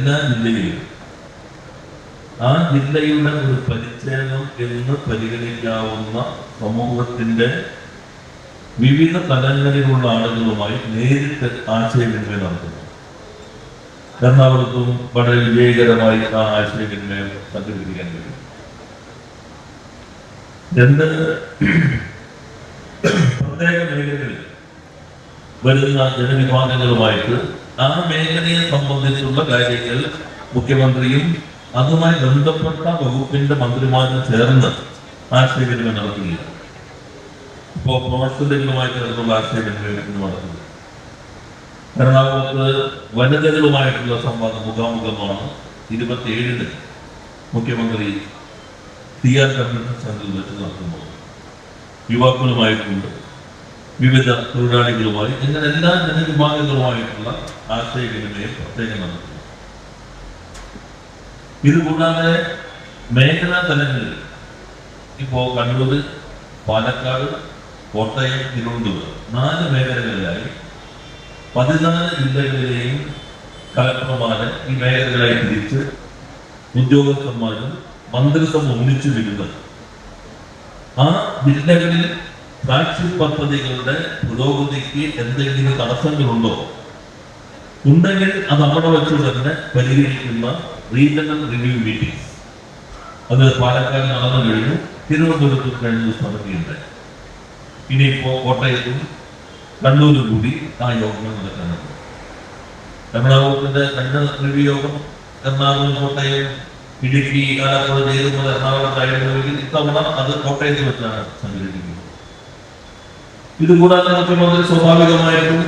എല്ലാ ജില്ലയിലും ആ ജില്ലയുടെ ഒരു പരിച്ഛേദം എന്ന് പരിഗണിക്കാവുന്ന സമൂഹത്തിന്റെ വിവിധ തലങ്ങളിലുള്ള ആളുകളുമായി നേരിട്ട് ആശയവിനിമയം നടത്തുന്നു. എറണാകുളത്തും വളരെ വിജയകരമായി ആ ആശയവിനിമയം സംഘടിപ്പിക്കാൻ കഴിയും. രണ്ട് പ്രത്യേക മേഖലകളിൽ വരുന്ന ജനവിഭാഗങ്ങളുമായിട്ട് ആ മേഖലയെ സംബന്ധിച്ചുള്ള കാര്യങ്ങൾ മുഖ്യമന്ത്രിയും അതുമായി ബന്ധപ്പെട്ട വകുപ്പിന്റെ മന്ത്രിമാരും ചേർന്ന് ആശയവിനിമയം നടത്തുകയാണ്. ഇപ്പോൾ പ്രൊഫഷണലുകളുമായി ചേർന്നുള്ള ആശയവിനിമയം നടത്തുന്നത്. എറണാകുളത്ത് വനിതകളുമായിട്ടുള്ള സംവാദം മുഖാമുഖമാണ് 27-ന് മുഖ്യമന്ത്രി CR കൺവെൻഷൻ സെന്ററിൽ വെച്ച് നടത്തുന്നത്. യുവാക്കളുമായിട്ടുണ്ട്, വിവിധ തൊഴിലാളികളുമായി, ഇങ്ങനെ എല്ലാ ജനവിഭാഗങ്ങളുമായിട്ടുള്ള ആശയവിനിമയം പ്രത്യേകം നടത്തുന്നു. ഇതുകൂടാതെ മേഖലാ തലങ്ങളിൽ ഇപ്പോൾ കണ്ണൂർ, പാലക്കാട്, കോട്ടയം, തിരുവനന്തപുരം 4 മേഖലകളിലായി 14 ജില്ലകളിലെയും കളക്ടർമാരെ ഈ മേഖലകളായി തിരിച്ച് ഉദ്യോഗസ്ഥന്മാരും മന്ത്രിസഭ ഒന്നിച്ചു വരുന്നത് ആ ജില്ലകളിൽ ഫ്ലാഗ്ഷിപ്പ് പദ്ധതികളുടെ പുരോഗതിക്ക് എന്തെങ്കിലും തടസ്സങ്ങളുണ്ടോ ഉണ്ടെങ്കിൽ അത് അവിടെ വെച്ച് തന്നെ പരിഹരിക്കുന്ന റീജിയണൽ റിവ്യൂ മീറ്റിംഗ്സ് അത് പാലക്കാട് നടന്നു കഴിഞ്ഞു, തിരുവനന്തപുരത്ത് കഴിഞ്ഞ ദിവസം നടക്കുകയുണ്ടായി. ഇനിയിപ്പോ കോട്ടയത്തും കണ്ണൂരും കൂടി ആ യോഗങ്ങൾ നടക്കാനുണ്ട്. എറണാകുളത്തിന്റെ കഴിഞ്ഞ റിവ്യൂ യോഗം എറണാകുളം, കോട്ടയം, ഇടുക്കി, ആലപ്പുഴ ചെയ്തുകൊണ്ട് എറണാകുളത്തായിരുന്നുവെങ്കിൽ ഇത്തവണ അത് കോട്ടയത്ത് വെച്ചാണ് സംഘടിപ്പിക്കുന്നത്. ഇതുകൂടാതെ മുഖ്യമന്ത്രി സ്വാഭാവികമായിട്ടും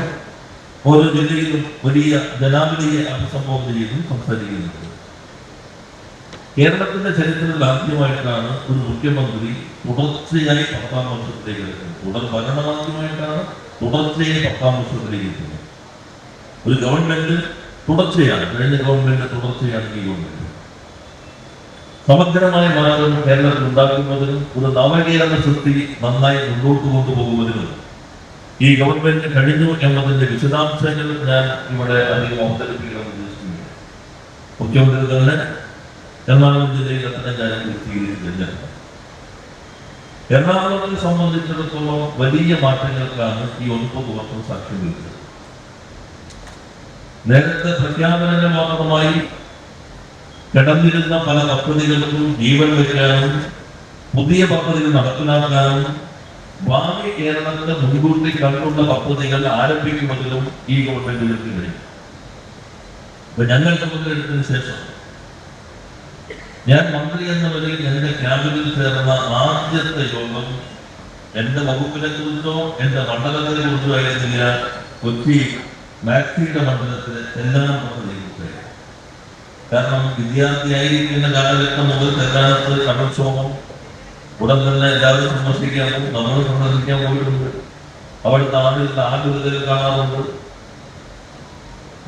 ഓരോ ജില്ലയിലും വലിയ ജനാവലിയെ അഭിസംബോധന ചെയ്തും സംസാരിക്കുന്നുണ്ട്. കേരളത്തിന്റെ ചരിത്രത്തിൽ ആദ്യമായിട്ടാണ് ഒരു മുഖ്യമന്ത്രി തുടർച്ചയായി 10-ാം വർഷത്തിലേക്ക് എത്തുന്നത്. തുടർ ഭരണമാദ്യമായിട്ടാണ് തുടർച്ചയായി 10-ാം വർഷത്തിലേക്ക് എത്തുന്നത്. ഒരു ഗവൺമെന്റ് തുടർച്ചയാണ്, കഴിഞ്ഞ ഗവൺമെന്റ് തുടർച്ചയാണ് ഈ ഗവൺമെന്റ്. സമഗ്രമായ മാറ്റം കേരളത്തിൽ ഉണ്ടാക്കുന്നതിനും ഒരു നവകേരള സൃഷ്ടി നന്നായി മുന്നോട്ട് കൊണ്ടുപോകുന്നതിനും ഈ ഗവൺമെന്റ് കഴിഞ്ഞു എന്നതിന്റെ വിശദാംശങ്ങൾ ഞാൻ ഇവിടെ അധികം അവതരിപ്പിക്കണം ഉദ്ദേശിക്കുന്നു. മുഖ്യമന്ത്രി തന്നെ എറണാകുളം ജില്ലയിൽ എത്ര കാര്യങ്ങൾ സ്വീകരിച്ചില്ല. എറണാകുളത്തെ സംബന്ധിച്ചിടത്തോളം വലിയ മാറ്റങ്ങൾക്കാണ് ഈ 9 വർഷം സാക്ഷ്യം വഹിച്ചത്. നേരത്തെ പ്രഖ്യാപനങ്ങൾ മാത്രമായി കിടന്നിരുന്ന പല പദ്ധതികൾക്കും ജീവൻ വയ്ക്കാനും പുതിയ പദ്ധതികൾ നടപ്പിലാക്കാനും ഭാവി കേരളത്തെ മുൻകൂട്ടി കണ്ടുള്ള പദ്ധതികൾ ആരംഭിക്കുന്നതിലും ഈ ഗവൺമെന്റുകൾക്ക് കഴിയും. ഇപ്പൊ ഞങ്ങൾ ചുമതലയെടുത്തതിന് ശേഷം ഞാൻ മന്ത്രി എന്ന നിലയിൽ എന്റെ ക്യാബിനിൽ ചേർന്ന ആദ്യത്തെ യോഗം എന്റെ വകുപ്പിനെ കുറിച്ചോ എന്റെ മണ്ഡലത്തിനെ കുറിച്ചോ ആയിരുന്നില്ല, കൊച്ചി മാക്സിയുടെ മണ്ഡലത്തിലെ എല്ലാ പദ്ധതികളും. കാരണം വിദ്യാർത്ഥിയായിരിക്കുന്ന കാലഘട്ടം മുതൽ തെല്ലാനത്ത് കടൽക്ഷോഭം ഉടൻ തന്നെ എല്ലാവരും സന്ദർശിക്കാനും നമ്മൾ സന്ദർശിക്കാൻ പോയിട്ടുണ്ട്. അവിടുത്തെ ആളുകൾ കാണാറുണ്ട്.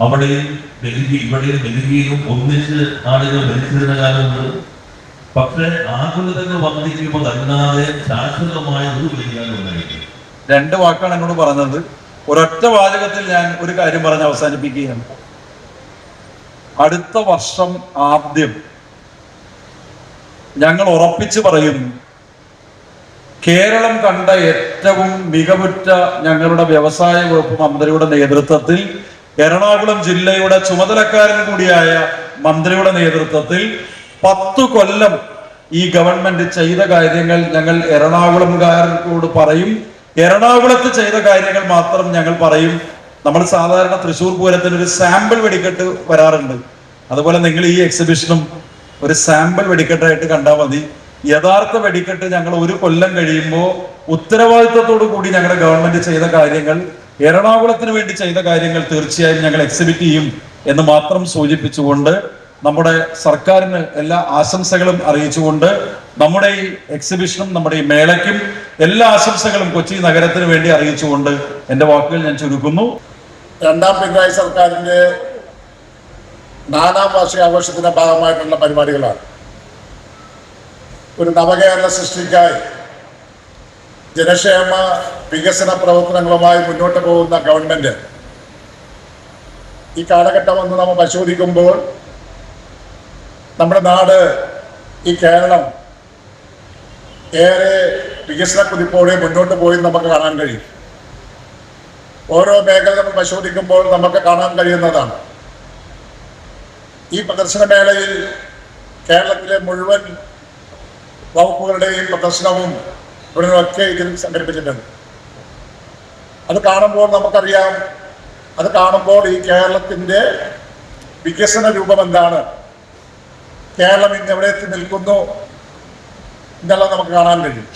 അവിടെയും ഡൽഹി, ഇവിടെയും ഡൽഹിയിലും ഒന്നിച്ച് ആളുകൾ ഭരിച്ചിരുന്ന കാലമുണ്ട്. പക്ഷെ ആകുലതകൾ വർദ്ധിക്കുമ്പോൾ അല്ലാതെ ശാശ്വതമായ ഒരു പരിഹാരം ഉണ്ടായിട്ടില്ല. 2 വാക്കാണ് എന്നോട് പറഞ്ഞത്. ഒരൊറ്റ വാചകത്തിൽ ഞാൻ ഒരു കാര്യം പറഞ്ഞ് അവസാനിപ്പിക്കുകയാണ്. അടുത്ത വർഷം ആദ്യം ഞങ്ങൾ ഉറപ്പിച്ചു പറയുന്നു, കേരളം കണ്ട ഏറ്റവും മികവുറ്റ ഞങ്ങളുടെ വ്യവസായ വകുപ്പ് മന്ത്രിയുടെ നേതൃത്വത്തിൽ, എറണാകുളം ജില്ലയുടെ ചുമതലക്കാരൻ കൂടിയായ മന്ത്രിയുടെ നേതൃത്വത്തിൽ 10 കൊല്ലം ഈ ഗവൺമെന്റ് ചെയ്ത കാര്യങ്ങൾ ഞങ്ങൾ എറണാകുളംകാരോട് പറയും. എറണാകുളത്ത് ചെയ്ത കാര്യങ്ങൾ മാത്രം ഞങ്ങൾ പറയും. നമ്മൾ സാധാരണ തൃശ്ശൂർ പൂരത്തിന് ഒരു സാമ്പിൾ വെടിക്കെട്ട് വരാറുണ്ട്. അതുപോലെ നിങ്ങൾ ഈ എക്സിബിഷനും ഒരു സാമ്പിൾ വെടിക്കെട്ടായിട്ട് കണ്ടാൽ മതി. യഥാർത്ഥ വെടിക്കെട്ട് ഞങ്ങൾ 1 കൊല്ലം കഴിയുമ്പോൾ ഉത്തരവാദിത്വത്തോടു കൂടി ഞങ്ങളുടെ ഗവൺമെന്റ് ചെയ്ത കാര്യങ്ങൾ, എറണാകുളത്തിന് വേണ്ടി ചെയ്ത കാര്യങ്ങൾ തീർച്ചയായും ഞങ്ങൾ എക്സിബിറ്റ് ചെയ്യും എന്ന് മാത്രം സൂചിപ്പിച്ചുകൊണ്ട് നമ്മുടെ സർക്കാരിന് എല്ലാ ആശംസകളും അറിയിച്ചുകൊണ്ട് നമ്മുടെ ഈ എക്സിബിഷനും നമ്മുടെ ഈ മേളയ്ക്കും എല്ലാ ആശംസകളും കൊച്ചി നഗരത്തിന് വേണ്ടി അറിയിച്ചുകൊണ്ട് എൻ്റെ വാക്കുകൾ ഞാൻ ചുരുക്കുന്നു. 2ാം പിണറായി സർക്കാരിന്റെ 4ാം വാർഷികാഘോഷത്തിന്റെ ഭാഗമായിട്ടുള്ള പരിപാടികളാണ്. ഒരു നവകേരള സൃഷ്ടിക്കായി ജനക്ഷേമ വികസന പ്രവർത്തനങ്ങളുമായി മുന്നോട്ട് പോകുന്ന ഗവൺമെന്റ് ഈ കാലഘട്ടം ഒന്ന് നമ്മൾ പരിശോധിക്കുമ്പോൾ നമ്മുടെ നാട്, ഈ കേരളം ഏറെ വികസന കുതിപ്പോടെ മുന്നോട്ട് പോയി നമുക്ക് കാണാൻ കഴിയും. ഓരോ മേഖല നമ്മൾ പരിശോധിക്കുമ്പോൾ നമുക്ക് കാണാൻ കഴിയുന്നതാണ്. ഈ പ്രദർശനമേളയിൽ കേരളത്തിലെ മുഴുവൻ വകുപ്പുകളുടെയും പ്രദർശനവും ഇവിടുന്നൊക്കെ ഇതിൽ സംഘടിപ്പിച്ചിട്ടുണ്ട്. അത് കാണുമ്പോൾ നമുക്കറിയാം, അത് കാണുമ്പോൾ ഈ കേരളത്തിൻ്റെ വികസന രൂപം എന്താണ്, കേരളം ഇന്ന് എവിടെ എത്തി നിൽക്കുന്നു എന്നുള്ളത് നമുക്ക് കാണാൻ കഴിയും.